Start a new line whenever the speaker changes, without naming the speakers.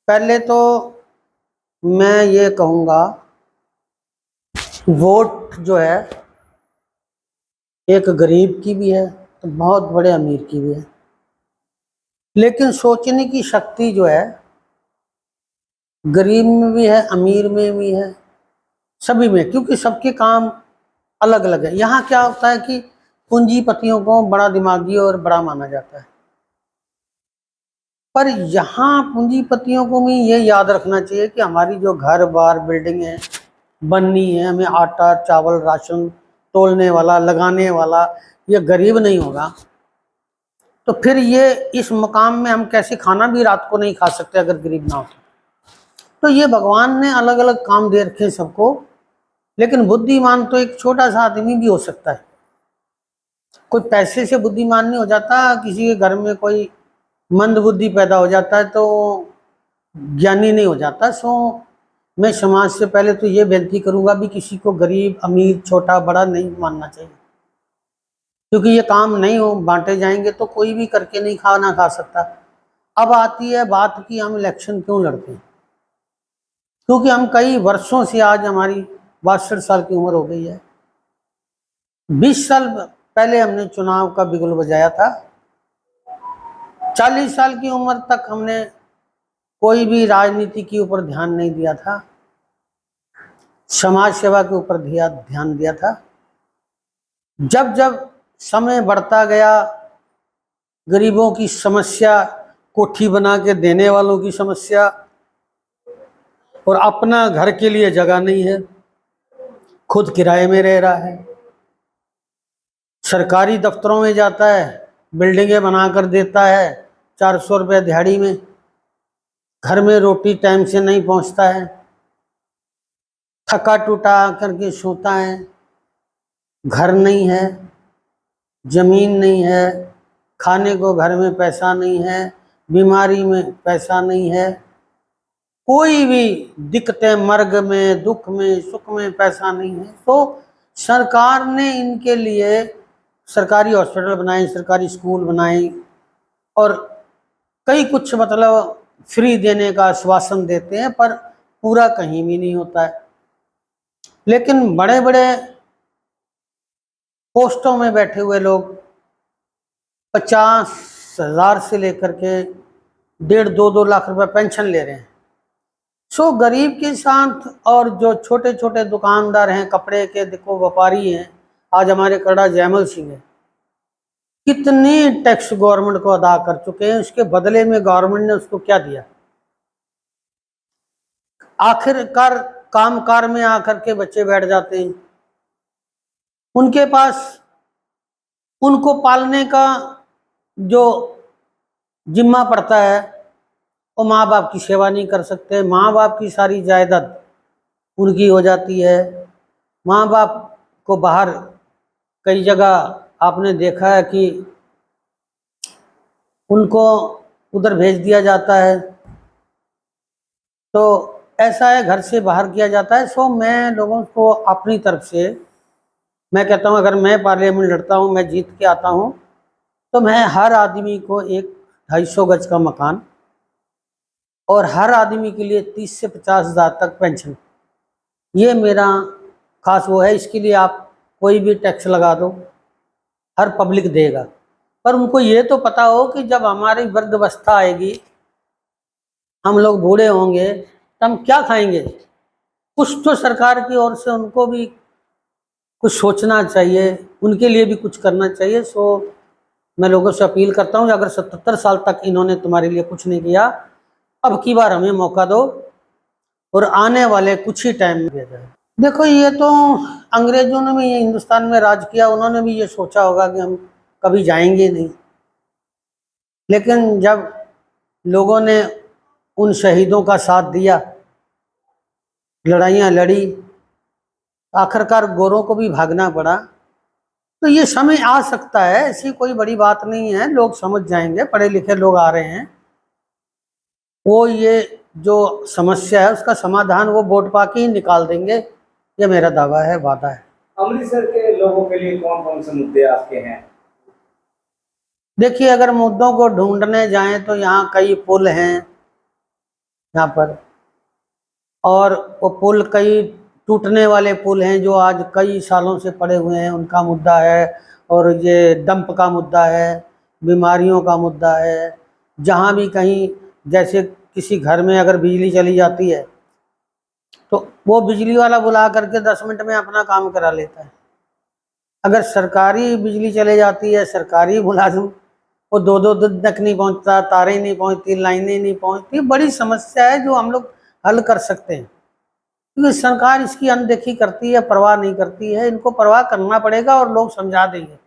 पहले तो मैं ये कहूँगा, वोट जो है एक गरीब की भी है तो बहुत बड़े अमीर की भी है, लेकिन सोचने की शक्ति जो है गरीब में भी है, अमीर में भी है, सभी में, क्योंकि सबके काम अलग अलग है। यहाँ क्या होता है कि पूंजीपतियों को बड़ा दिमागी और बड़ा माना जाता है, पर यहाँ पूंजीपतियों को भी ये याद रखना चाहिए कि हमारी जो घर बार बिल्डिंग है बननी है, हमें आटा चावल राशन तोलने वाला लगाने वाला ये गरीब नहीं होगा तो फिर ये इस मकाम में हम कैसे खाना भी रात को नहीं खा सकते अगर गरीब ना हो तो ये भगवान ने अलग अलग काम दे रखे सबको। लेकिन बुद्धिमान तो एक छोटा सा आदमी भी हो सकता है, कोई पैसे से बुद्धिमान नहीं हो जाता। किसी के घर में कोई मंद बुद्धि पैदा हो जाता है तो ज्ञानी नहीं हो जाता। सो मैं समाज से पहले तो ये बेनती करूंगा भी किसी को गरीब अमीर छोटा बड़ा नहीं मानना चाहिए, क्योंकि ये काम नहीं हो बांटे जाएंगे तो कोई भी करके नहीं खाना खा सकता। अब आती है बात कि हम इलेक्शन क्यों लड़ते हैं, क्योंकि हम कई वर्षों से, आज हमारी 62 साल की उम्र हो गई है, 20 साल पहले हमने चुनाव का बिगुल बजाया था, 40 साल की उम्र तक हमने कोई भी राजनीति के ऊपर ध्यान नहीं दिया था, समाज सेवा के ऊपर ध्यान दिया था। जब जब समय बढ़ता गया, गरीबों की समस्या, कोठी बना के देने वालों की समस्या, और अपना घर के लिए जगह नहीं है, खुद किराए में रह रहा है, सरकारी दफ्तरों में जाता है, बिल्डिंगें बनाकर देता है 400 रुपये दिहाड़ी में, घर में रोटी टाइम से नहीं पहुंचता है, थका टूटा करके सोता है, घर नहीं है, जमीन नहीं है, खाने को घर में पैसा नहीं है, बीमारी में पैसा नहीं है, कोई भी दिक्कतें, मर्ग में दुख में सुख में पैसा नहीं है। तो सरकार ने इनके लिए सरकारी हॉस्पिटल बनाए, सरकारी स्कूल बनाए, और कई कुछ मतलब फ्री देने का आश्वासन देते हैं, पर पूरा कहीं भी नहीं होता है। लेकिन बड़े बड़े पोस्टों में बैठे हुए लोग 50,000 से लेकर के 1.5-2 लाख रुपए पेंशन ले रहे हैं। सो गरीब के साथ, और जो छोटे छोटे दुकानदार हैं, कपड़े के देखो व्यापारी हैं, आज हमारे कड़ा जयमल सिंह है, कितने टैक्स गवर्नमेंट को अदा कर चुके हैं, उसके बदले में गवर्नमेंट ने उसको क्या दिया? आखिरकार कामकार में आकर के बच्चे बैठ जाते हैं, उनके पास उनको पालने का जो जिम्मा पड़ता है वो माँ बाप की सेवा नहीं कर सकते। माँ बाप की सारी जायदाद उनकी हो जाती है। माँ बाप को बाहर कई जगह आपने देखा है कि उनको उधर भेज दिया जाता है, तो ऐसा है, घर से बाहर किया जाता है। सो मैं लोगों को अपनी तरफ से मैं कहता हूँ, अगर मैं पार्लियामेंट लड़ता हूँ, मैं जीत के आता हूँ, तो मैं हर आदमी को एक 250 गज का मकान, और हर आदमी के लिए 30 से 50 हज़ार तक पेंशन, ये मेरा खास वो है। इसके लिए आप कोई भी टैक्स लगा दो, हर पब्लिक देगा, पर उनको ये तो पता हो कि जब हमारी वृद्धावस्था आएगी, हम लोग बूढ़े होंगे, तो हम क्या खाएंगे? कुछ तो सरकार की ओर से उनको भी कुछ सोचना चाहिए, उनके लिए भी कुछ करना चाहिए। सो मैं लोगों से अपील करता हूँ, अगर 77 साल तक इन्होंने तुम्हारे लिए कुछ नहीं किया, अब की बार हमें मौका दो, और आने वाले कुछ ही टाइम में दिया जाए। देखो, ये तो अंग्रेजों ने भी ये हिंदुस्तान में राज किया, उन्होंने भी ये सोचा होगा कि हम कभी जाएंगे नहीं, लेकिन जब लोगों ने उन शहीदों का साथ दिया, लड़ाइयाँ लड़ी, आखिरकार गोरों को भी भागना पड़ा। तो ये समय आ सकता है, ऐसी कोई बड़ी बात नहीं है, लोग समझ जाएंगे, पढ़े लिखे लोग आ रहे हैं, वो ये जो समस्या है उसका समाधान वो वोट पाके ही निकाल देंगे, ये मेरा दावा है, वादा है।
अमृतसर के लोगों के लिए कौन कौन से मुद्दे आपके हैं?
देखिए, अगर मुद्दों को ढूंढने जाएं तो यहाँ कई पुल हैं, यहाँ पर। और वो पुल कई टूटने वाले पुल हैं जो आज कई सालों से पड़े हुए हैं, उनका मुद्दा है। और ये डंप का मुद्दा है, बीमारियों का मुद्दा है। जहाँ भी कहीं जैसे किसी घर में अगर बिजली चली जाती है तो वो बिजली वाला बुला करके 10 मिनट में अपना काम करा लेता है। अगर सरकारी बिजली चले जाती है, सरकारी मुलाजिम, वो दो दिन तक नहीं पहुंचता, तारें नहीं पहुंचती, लाइनें नहीं पहुंचती। बड़ी समस्या है जो हम लोग हल कर सकते हैं, क्योंकि सरकार इसकी अनदेखी करती है, परवाह नहीं करती है। इनको परवाह करना पड़ेगा और लोग समझा देंगे।